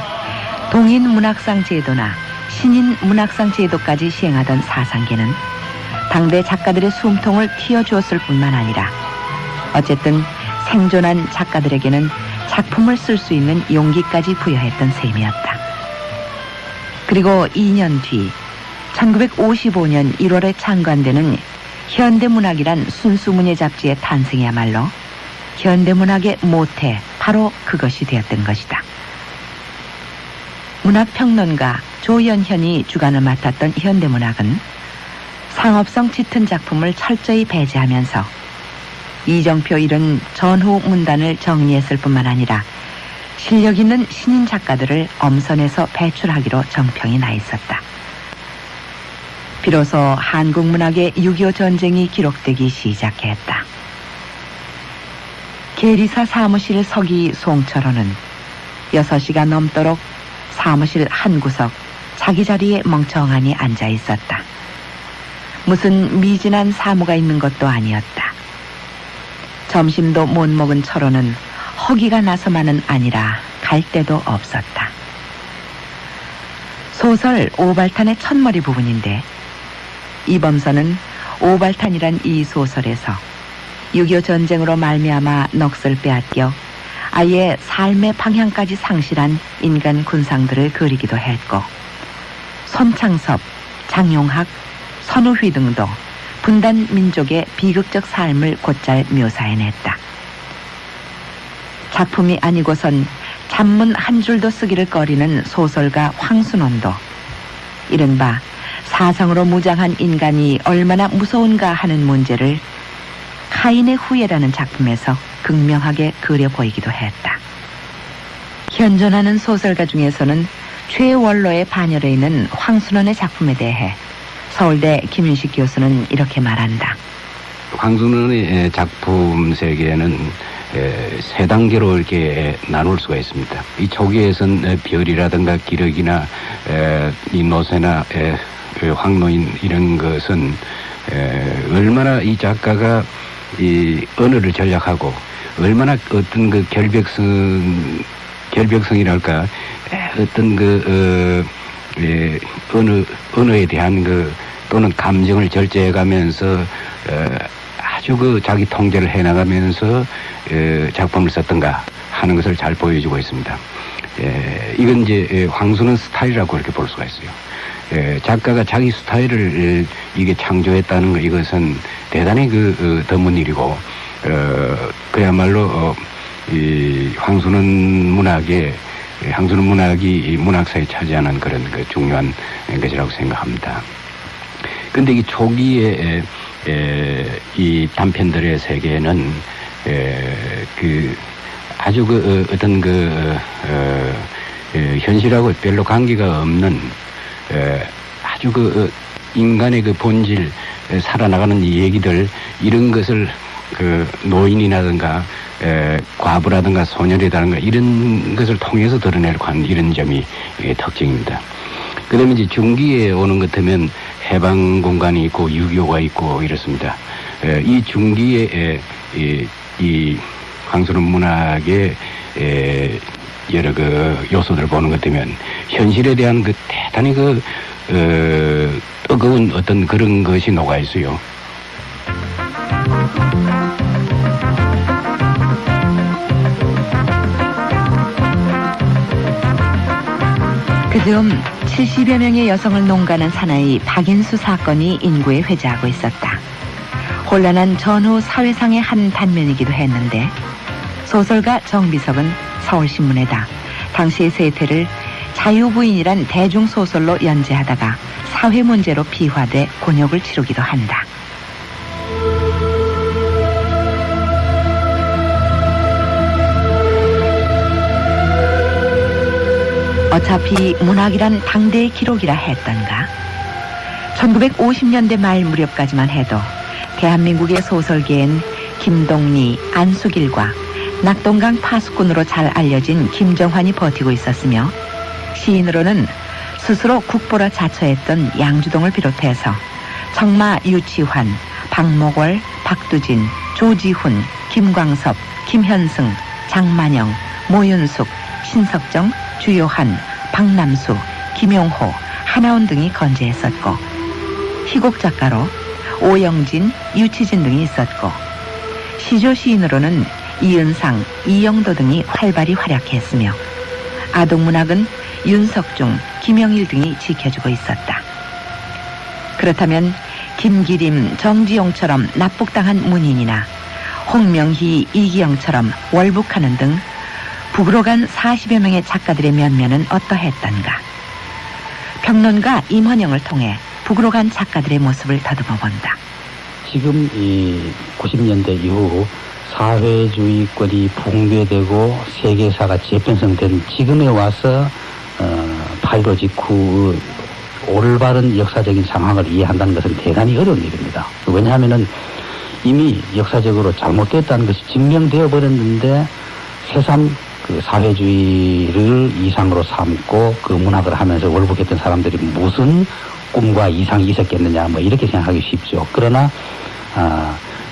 동인 문학상 제도나 신인 문학상 제도까지 시행하던 사상계는 당대 작가들의 숨통을 틔워주었을 뿐만 아니라 어쨌든 생존한 작가들에게는 작품을 쓸 수 있는 용기까지 부여했던 셈이었다. 그리고 2년 뒤 1955년 1월에 창간되는 현대문학이란 순수문예 잡지의 탄생이야말로 현대문학의 모태, 바로 그것이 되었던 것이다. 문학평론가 조연현이 주관을 맡았던 현대문학은 상업성 짙은 작품을 철저히 배제하면서 이정표 이런 전후 문단을 정리했을 뿐만 아니라 실력 있는 신인 작가들을 엄선해서 배출하기로 정평이 나 있었다. 비로소 한국 문학의 6.25 전쟁이 기록되기 시작했다. 계리사 사무실 서기 송철호는 6시간 넘도록 사무실 한 구석 자기 자리에 멍청하니 앉아 있었다. 무슨 미진한 사무가 있는 것도 아니었다. 점심도 못 먹은 철호는 허기가 나서만은 아니라 갈 데도 없었다. 소설 오발탄의 첫머리 부분인데 이범선은 오발탄이란 이 소설에서 6.25 전쟁으로 말미암아 넋을 빼앗겨 아예 삶의 방향까지 상실한 인간 군상들을 그리기도 했고 손창섭, 장용학, 선우휘 등도 분단 민족의 비극적 삶을 곧잘 묘사해냈다. 작품이 아니고선 잡문 한 줄도 쓰기를 꺼리는 소설가 황순원도 이른바 사상으로 무장한 인간이 얼마나 무서운가 하는 문제를 카인의 후예라는 작품에서 극명하게 그려 보이기도 했다. 현존하는 소설가 중에서는 최원로의 반열에 있는 황순원의 작품에 대해 서울대 김윤식 교수는 이렇게 말한다. 황순원의 작품 세계는 세 단계로 이렇게 나눌 수가 있습니다. 이 초기에선 별이라든가 기러기나 이 노새나 황노인 이런 것은 얼마나 이 작가가 이 언어를 전략하고 얼마나 어떤 그 결벽성이랄까 어떤 그 언어에 대한 그 또는 감정을 절제해가면서 아주 그 자기 통제를 해나가면서 작품을 썼던가 하는 것을 잘 보여주고 있습니다. 이건 이제 황순원 스타일이라고 그렇게 볼 수가 있어요. 작가가 자기 스타일을 이게 창조했다는 거 이것은 대단히 드문 일이고 그야말로 이 황순원 문학이 문학사에 차지하는 그런 중요한 것이라고 생각합니다. 근데 이 초기에 이 단편들의 세계는 아주 어떤 현실하고 별로 관계가 없는 아주 인간의 본질 살아나가는 이 얘기들 이런 것을 노인이라든가 과부라든가 소년이라든가 이런 것을 통해서 드러내려고 하는 이런 점이 특징입니다. 그 다음에 이제 중기에 오는 것 같으면 해방 공간이 있고 유교가 있고 이렇습니다. 이 중기에 이 황순원 문학의 여러 요소들을 보는 것 같으면 현실에 대한 대단히 뜨거운 어떤 그런 것이 녹아 있어요. 그즈음 70여 명의 여성을 농가는 사나이 박인수 사건이 인구에 회자하고 있었다. 혼란한 전후 사회상의 한 단면이기도 했는데 소설가 정비석은 서울신문에다 당시의 세태를 자유부인이란 대중소설로 연재하다가 사회 문제로 비화돼 곤욕을 치르기도 한다. 어차피 문학이란 당대의 기록이라 했던가. 1950년대 말 무렵까지만 해도 대한민국의 소설계엔 김동리, 안수길과 낙동강 파수꾼으로 잘 알려진 김정환이 버티고 있었으며 시인으로는 스스로 국보라 자처했던 양주동을 비롯해서 청마 유치환, 박목월, 박두진, 조지훈, 김광섭, 김현승, 장만영, 모윤숙, 신석정, 주요한, 박남수, 김용호, 하나원 등이 건재했었고 희곡 작가로 오영진, 유치진 등이 있었고 시조 시인으로는 이은상, 이영도 등이 활발히 활약했으며 아동문학은 윤석중, 김영일 등이 지켜주고 있었다. 그렇다면 김기림, 정지용처럼 납북당한 문인이나 홍명희, 이기영처럼 월북하는 등 북으로 간 40여 명의 작가들의 면면은 어떠했던가. 평론가 임헌영을 통해 북으로 간 작가들의 모습을 더듬어 본다. 지금 이 90년대 이후 사회주의권이 붕괴되고 세계사가 재편성된 지금에 와서 8.15 직후 올바른 역사적인 상황을 이해한다는 것은 대단히 어려운 일입니다. 왜냐하면은 이미 역사적으로 잘못됐다는 것이 증명되어 버렸는데 새삼 그 사회주의를 이상으로 삼고 그 문학을 하면서 월북했던 사람들이 무슨 꿈과 이상이 있었겠느냐 뭐 이렇게 생각하기 쉽죠. 그러나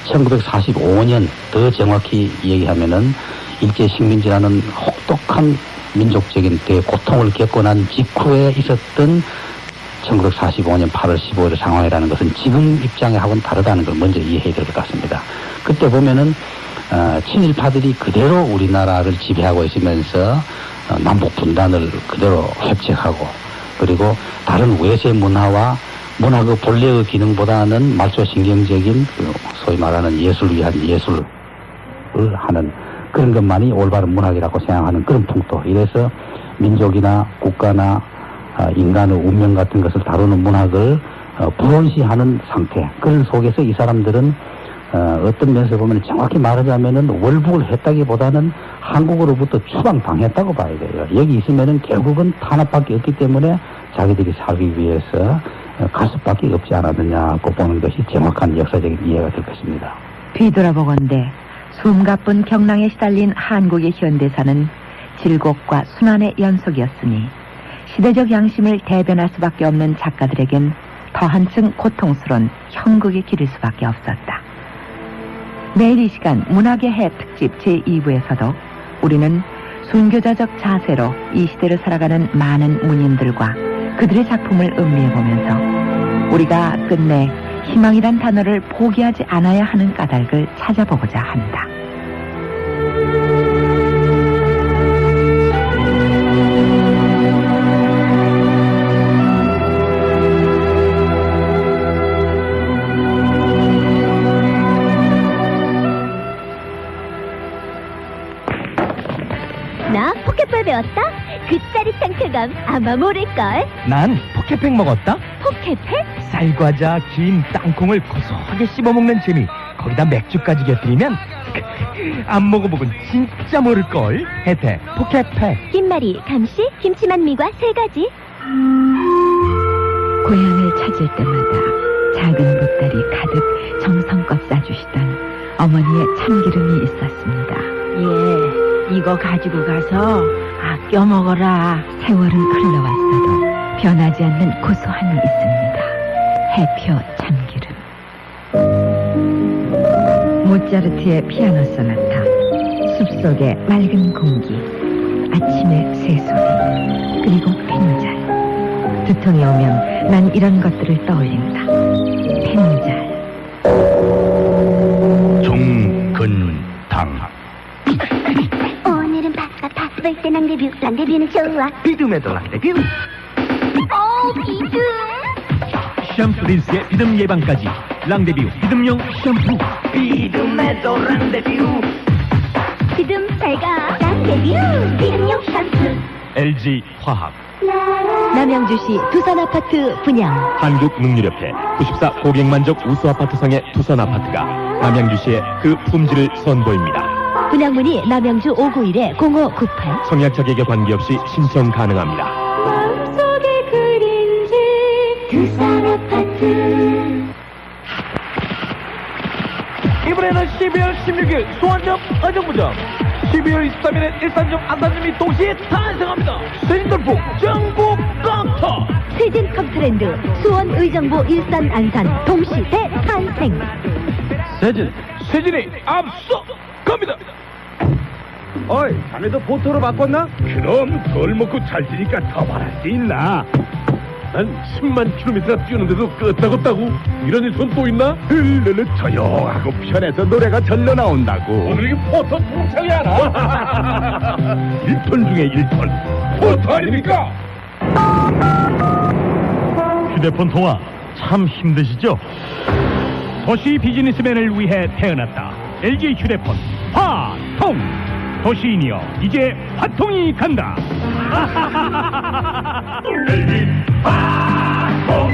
1945년 더 정확히 얘기하면은 일제식민지라는 혹독한 민족적인 대고통을 겪고 난 직후에 있었던 1945년 8월 15일 상황이라는 것은 지금 입장하고는 다르다는 걸 먼저 이해해야 될 것 같습니다. 그때 보면은 친일파들이 그대로 우리나라를 지배하고 있으면서 남북 분단을 그대로 획책하고 그리고 다른 외세 문화와 문학의 본래의 기능보다는 말초신경적인 그 소위 말하는 예술을 위한 예술을 하는 그런 것만이 올바른 문학이라고 생각하는 그런 풍토. 이래서 민족이나 국가나 인간의 운명 같은 것을 다루는 문학을 불온시하는 상태. 그런 속에서 이 사람들은 어떤 면에서 보면 정확히 말하자면은 월북을 했다기보다는 한국으로부터 추방당했다고 봐야 돼요. 여기 있으면은 결국은 탄압밖에 없기 때문에 자기들이 살기 위해서 갈 수밖에 없지 않았느냐고 보는 것이 정확한 역사적인 이해가 될 것입니다. 뒤돌아보건대 숨가쁜 경랑에 시달린 한국의 현대사는 질곡과 순환의 연속이었으니 시대적 양심을 대변할 수밖에 없는 작가들에겐 더 한층 고통스러운 형극의 길일 수밖에 없었다. 내일 이 시간 문학의 해 특집 제2부에서도 우리는 순교자적 자세로 이 시대를 살아가는 많은 문인들과 그들의 작품을 음미해보면서 우리가 끝내 희망이란 단어를 포기하지 않아야 하는 까닭을 찾아보고자 한다. 나 포켓볼 배웠다? 그 짜릿한 쾌감 아마 모를걸? 난 포켓팩 먹었다. 포켓팩? 쌀과자, 김, 땅콩을 고소하게 씹어먹는 재미. 거기다 맥주까지 곁들이면 안 먹어보곤 진짜 모를걸. 혜태 포켓팩. 김말이, 감시, 김치만미과 3가지. 고향을 찾을 때마다 작은 보따리 가득 정성껏 싸주시던 어머니의 참기름이 있었습니다. 예, 이거 가지고 가서 아껴 먹어라. 세월은 흘러왔어도 변하지 않는 고소함이 있습니다. 해표 참기름. 모차르트의 피아노 소나타, 숲속의 맑은 공기, 아침의 새소리, 그리고 펜잘. 두통이 오면 난 이런 것들을 떠올린다. 펜잘. 종근당. 오늘은 바깥 바쁠 때 랑데뷰는 좋아. 비듬에도 랑데뷰. 샴푸 린스의 비듬 예방까지 랑데뷰 비듬용 샴푸. 비듬에도 랑데뷰. 비듬 잘가 랑데뷰. 비듬용 샴푸. LG 화학. 남양주시 두산아파트 분양. 한국능률협회 94 고객만족 우수아파트상의 두산아파트가 남양주시의 그 품질을 선보입니다. 분양문의 남양주 591-0598. 성약자 계획에 관계없이 신청 가능합니다. 마음속에 그린 집 두산아파트. 이번에는 12월 16일 수원점 의정부점, 12월 23일엔 일산점 안산점이 동시에 탄생합니다. 세진돌풍 전국 깡터. 세진 컴트랜드 수원 의정부 일산 안산 동시대 탄생. 세진이 앞서 갑니다. 어이, 자네도 보토로 바꿨나? 그럼 덜 먹고 잘 뛰니까 더 바랄 게 있나? 난 10만 킬로미터 뛰었는데도 끄떡없다고? 이런 일손 또 있나? 흘르르 조용하고 편해서 노래가 절로 나온다고. 오늘 이게 포토 풍성이 하나? 1톤 중에 1톤 포토 아닙니까? 휴대폰 통화 참 힘드시죠? 도시 비즈니스맨을 위해 태어났다. LG 휴대폰 화통. 도시인이여 이제 화통이 간다. LG 화통.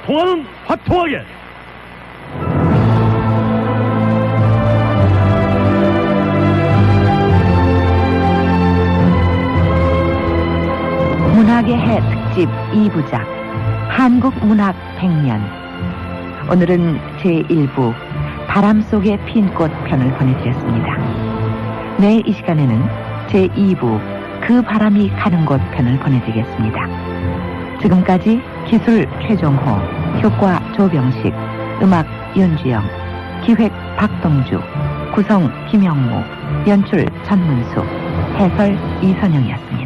통화는 화통하게. 문학의 해 특집 2부작 한국문학 100년. 오늘은 제1부 바람 속의 핀 꽃 편을 보내드렸습니다. 내일 이 시간에는 제2부 그 바람이 가는 곳 편을 보내드리겠습니다. 지금까지 기술 최종호, 효과 조병식, 음악 윤주영, 기획 박동주, 구성 김영무, 연출 전문수, 해설 이선영이었습니다.